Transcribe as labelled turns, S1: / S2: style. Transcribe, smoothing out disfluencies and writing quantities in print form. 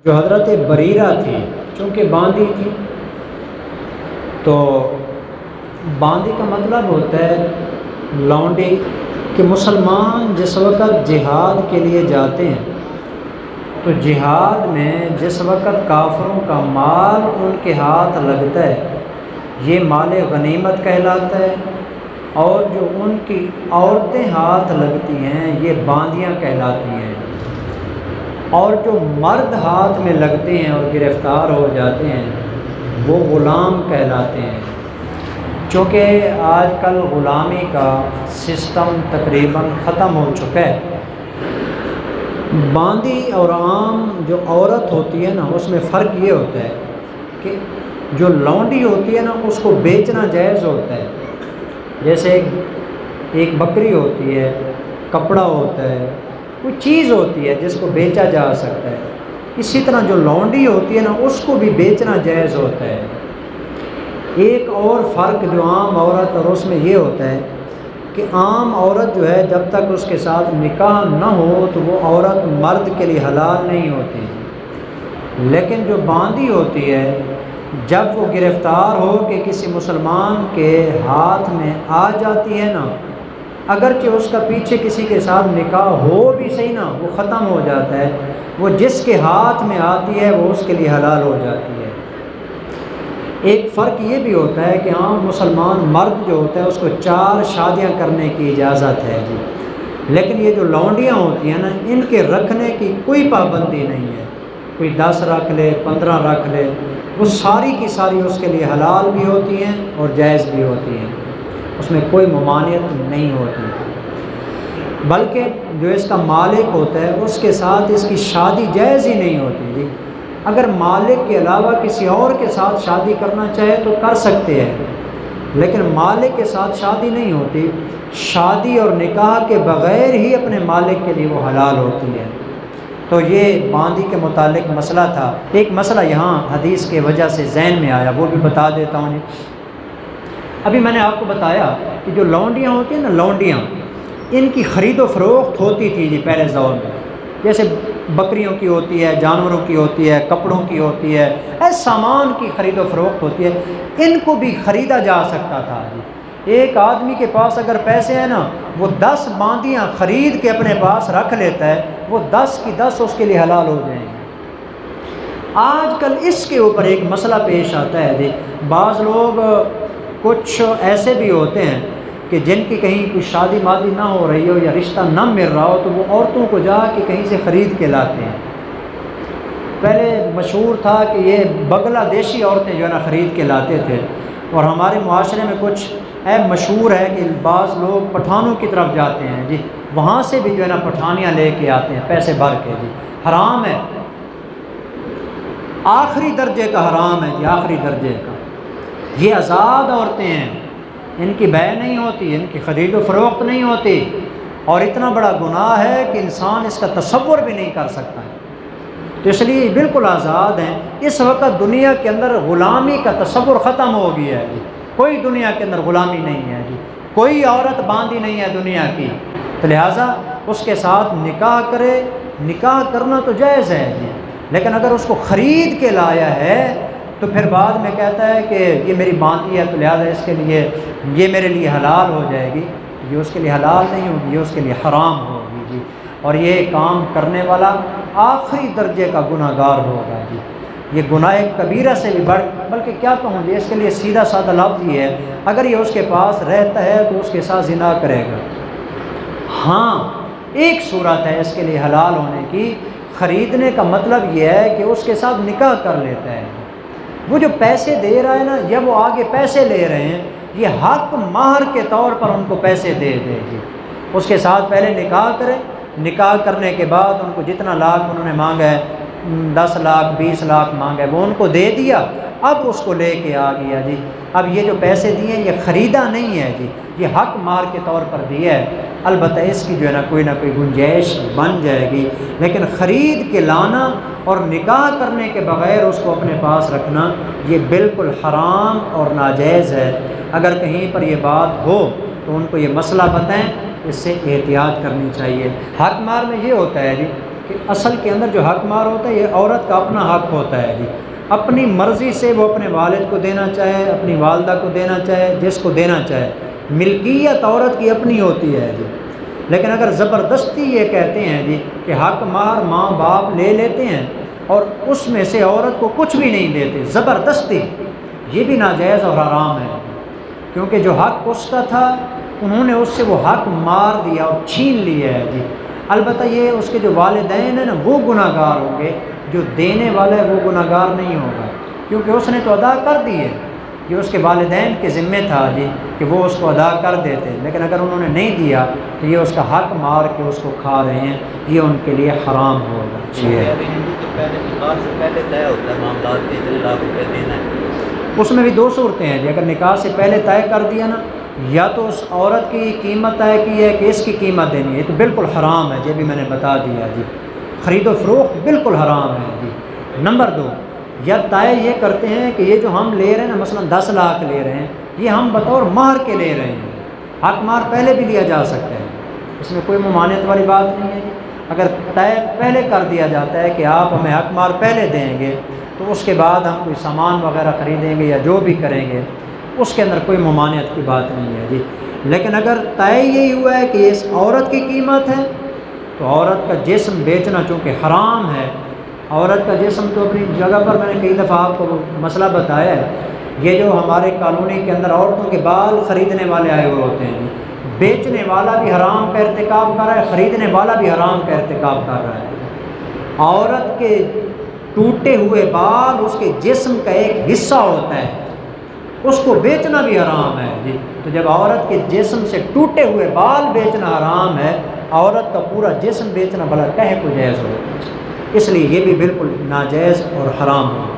S1: جو حضرت بریرہ تھی، چونکہ باندی تھی، تو باندی کا مطلب ہوتا ہے لونڈی، کہ مسلمان جس وقت جہاد کے لیے جاتے ہیں تو جہاد میں جس وقت کافروں کا مال ان کے ہاتھ لگتا ہے یہ مال غنیمت کہلاتا ہے، اور جو ان کی عورتیں ہاتھ لگتی ہیں یہ باندیاں کہلاتی ہیں، اور جو مرد ہاتھ میں لگتے ہیں اور گرفتار ہو جاتے ہیں وہ غلام کہلاتے ہیں۔ چونکہ آج کل غلامی کا سسٹم تقریباً ختم ہو چکا ہے، باندی اور عام جو عورت ہوتی ہے نا اس میں فرق یہ ہوتا ہے کہ جو لونڈی ہوتی ہے نا اس کو بیچنا جائز ہوتا ہے، جیسے ایک بکری ہوتی ہے، کپڑا ہوتا ہے، کوئی چیز ہوتی ہے جس کو بیچا جا سکتا ہے، اسی طرح جو لونڈی ہوتی ہے نا اس کو بھی بیچنا جائز ہوتا ہے۔ ایک اور فرق جو عام عورت اور اس میں یہ ہوتا ہے کہ عام عورت جو ہے جب تک اس کے ساتھ نکاح نہ ہو تو وہ عورت مرد کے لیے حلال نہیں ہوتی، لیکن جو باندی ہوتی ہے جب وہ گرفتار ہو کے کسی مسلمان کے ہاتھ میں آ جاتی ہے نا، اگرچہ اس کا پیچھے کسی کے ساتھ نکاح ہو بھی صحیح نا، وہ ختم ہو جاتا ہے، وہ جس کے ہاتھ میں آتی ہے وہ اس کے لیے حلال ہو جاتی ہے۔ ایک فرق یہ بھی ہوتا ہے کہ عام مسلمان مرد جو ہوتا ہے اس کو 4 شادیاں کرنے کی اجازت ہے جی، لیکن یہ جو لونڈیاں ہوتی ہیں نا ان کے رکھنے کی کوئی پابندی نہیں ہے، کوئی 10 رکھ لے 15 رکھ لے، وہ ساری کی ساری اس کے لیے حلال بھی ہوتی ہیں اور جائز بھی ہوتی ہیں، اس میں کوئی ممانعت نہیں ہوتی، بلکہ جو اس کا مالک ہوتا ہے اس کے ساتھ اس کی شادی جائز ہی نہیں ہوتی جی۔ اگر مالک کے علاوہ کسی اور کے ساتھ شادی کرنا چاہے تو کر سکتے ہیں، لیکن مالک کے ساتھ شادی نہیں ہوتی، شادی اور نکاح کے بغیر ہی اپنے مالک کے لیے وہ حلال ہوتی ہے۔ تو یہ باندی کے متعلق مسئلہ تھا۔ ایک مسئلہ یہاں حدیث کے وجہ سے ذہن میں آیا، وہ بھی بتا دیتا ہوں جی۔ ابھی میں نے آپ کو بتایا کہ جو لونڈیاں ہوتی ہیں نا، لونڈیاں ان کی خرید و فروخت ہوتی تھی جی پہلے دور میں، جیسے بکریوں کی ہوتی ہے، جانوروں کی ہوتی ہے، کپڑوں کی ہوتی ہے، ایسے سامان کی خرید و فروخت ہوتی ہے، ان کو بھی خریدا جا سکتا تھا جی۔ ایک آدمی کے پاس اگر پیسے ہیں نا وہ 10 باندیاں خرید کے اپنے پاس رکھ لیتا ہے، وہ 10 کی 10 اس کے لیے حلال ہو جائیں گے۔ آج کل اس کے اوپر ایک مسئلہ پیش آتا ہے جی، بعض لوگ کچھ ایسے بھی ہوتے ہیں کہ جن کی کہیں کوئی شادی مادی نہ ہو رہی ہو یا رشتہ نہ مل رہا ہو تو وہ عورتوں کو جا کے کہیں سے خرید کے لاتے ہیں۔ پہلے مشہور تھا کہ یہ بنگلہ دیشی عورتیں جو ہے نا خرید کے لاتے تھے، اور ہمارے معاشرے میں کچھ مشہور ہے کہ بعض لوگ پٹھانوں کی طرف جاتے ہیں جی، وہاں سے بھی جو ہے نا پٹھانیاں لے کے آتے ہیں پیسے بھر کے جی، حرام ہے، آخری درجے کا حرام ہے جی، آخری درجے کا۔ یہ آزاد عورتیں ہیں، ان کی بیع نہیں ہوتی، ان کی خرید و فروخت نہیں ہوتی، اور اتنا بڑا گناہ ہے کہ انسان اس کا تصور بھی نہیں کر سکتا ہے، تو اس لیے بالکل آزاد ہیں۔ اس وقت دنیا کے اندر غلامی کا تصور ختم ہو گیا ہے جی، کوئی دنیا کے اندر غلامی نہیں ہے جی، کوئی عورت باندھی نہیں ہے دنیا کی، تو لہٰذا اس کے ساتھ نکاح کرے، نکاح کرنا تو جائز ہے جی، لیکن اگر اس کو خرید کے لایا ہے تو پھر بعد میں کہتا ہے کہ یہ میری باندھی ہے تو لہٰذا اس کے لیے یہ میرے لیے حلال ہو جائے گی، یہ اس کے لیے حلال نہیں ہوگی، یہ اس کے لیے حرام ہوگی جی، اور یہ کام کرنے والا آخری درجے کا گناہ گار ہوگا جی، یہ گناہ کبیرہ سے بھی بڑھ، بلکہ کیا کہوں جی، اس کے لیے سیدھا سادہ لفظ یہ ہے، اگر یہ اس کے پاس رہتا ہے تو اس کے ساتھ زنا کرے گا۔ ہاں ایک صورت ہے اس کے لیے حلال ہونے کی، خریدنے کا مطلب یہ ہے کہ اس کے ساتھ نکاح کر لیتا ہے، وہ جو پیسے دے رہا ہے نا یا وہ آگے پیسے لے رہے ہیں، یہ حق مہر کے طور پر ان کو پیسے دے دے گی، اس کے ساتھ پہلے نکاح کرے، نکاح کرنے کے بعد ان کو جتنا لاکھ انہوں نے مانگا ہے، 10 لاکھ 20 لاکھ مانگا ہے، وہ ان کو دے دیا، اب اس کو لے کے آ گیا جی، اب یہ جو پیسے دیے یہ خریدا نہیں ہے جی، یہ حق مہر کے طور پر دیا ہے، البتہ اس کی جو ہے نا کوئی گنجائش بن جائے گی، لیکن خرید کے لانا اور نکاح کرنے کے بغیر اس کو اپنے پاس رکھنا یہ بالکل حرام اور ناجائز ہے۔ اگر کہیں پر یہ بات ہو تو ان کو یہ مسئلہ بتائیں، اس سے احتیاط کرنی چاہیے۔ حق مہر میں یہ ہوتا ہے جی کہ اصل کے اندر جو حق مار ہوتا ہے یہ عورت کا اپنا حق ہوتا ہے جی، اپنی مرضی سے وہ اپنے والد کو دینا چاہے، اپنی والدہ کو دینا چاہے، جس کو دینا چاہے، ملکیت عورت کی اپنی ہوتی ہے جی۔ لیکن اگر زبردستی یہ کہتے ہیں جی کہ حق مار ماں باپ لے لیتے ہیں اور اس میں سے عورت کو کچھ بھی نہیں دیتے زبردستی، یہ بھی ناجائز اور حرام ہے، کیونکہ جو حق اس کا تھا انہوں نے اس سے وہ حق مار دیا اور چھین لیا ہے جی۔ البتہ یہ اس کے جو والدین ہیں نا وہ گناہ گار ہوں گے، جو دینے والا ہے وہ گناہ گار نہیں ہوگا، کیونکہ اس نے تو ادا کر دی ہے، یہ اس کے والدین کے ذمے تھا جی کہ وہ اس کو ادا کر دیتے، لیکن اگر انہوں نے نہیں دیا تو یہ اس کا حق مار کے اس کو کھا رہے ہیں، یہ ان کے لیے حرام ہوگا۔
S2: ہندو تو پہلے نکاح سے پہلے طے ہوتا ہے معاملات 3 لاکھ روپے دینا ہے،
S1: اس میں بھی 2 صورتیں ہیں جی، اگر نکاح سے پہلے طے کر دیا نا، یا تو اس عورت کی قیمت طے کی ہے کہ اس کی قیمت دینی ہے، تو بالکل حرام ہے، یہ بھی میں نے بتا دیا جی، خرید و فروخت بالکل حرام ہے جی۔ نمبر 2، یا طے یہ کرتے ہیں کہ یہ جو ہم لے رہے ہیں نا، مثلا 10 لاکھ لے رہے ہیں، یہ ہم بطور مہر کے لے رہے ہیں، حق مار پہلے بھی لیا جا سکتا ہے، اس میں کوئی ممانعت والی بات نہیں ہے جی۔ اگر طے پہلے کر دیا جاتا ہے کہ آپ ہمیں حق مار پہلے دیں گے تو اس کے بعد ہم کوئی سامان وغیرہ خریدیں گے یا جو بھی کریں گے، اس کے اندر کوئی ممانعت کی بات نہیں ہے جی۔ لیکن اگر طے یہی ہوا ہے کہ اس عورت کی قیمت ہے، تو عورت کا جسم بیچنا چونکہ حرام ہے، عورت کا جسم تو اپنی جگہ پر میں نے کئی دفعہ آپ کو مسئلہ بتایا ہے، یہ جو ہمارے کالونی کے اندر عورتوں کے بال خریدنے والے آئے ہوئے ہوتے ہیں، بیچنے والا بھی حرام کا ارتکاب کر رہا ہے، خریدنے والا بھی حرام کا ارتکاب کر رہا ہے۔ عورت کے ٹوٹے ہوئے بال اس کے جسم کا ایک حصہ ہوتا ہے، اس کو بیچنا بھی حرام ہے جی۔ تو جب عورت کے جسم سے ٹوٹے ہوئے بال بیچنا حرام ہے، عورت کا پورا جسم بیچنا بھلا کہے کو جائز ہو، اس لیے یہ بھی بالکل ناجائز اور حرام ہو۔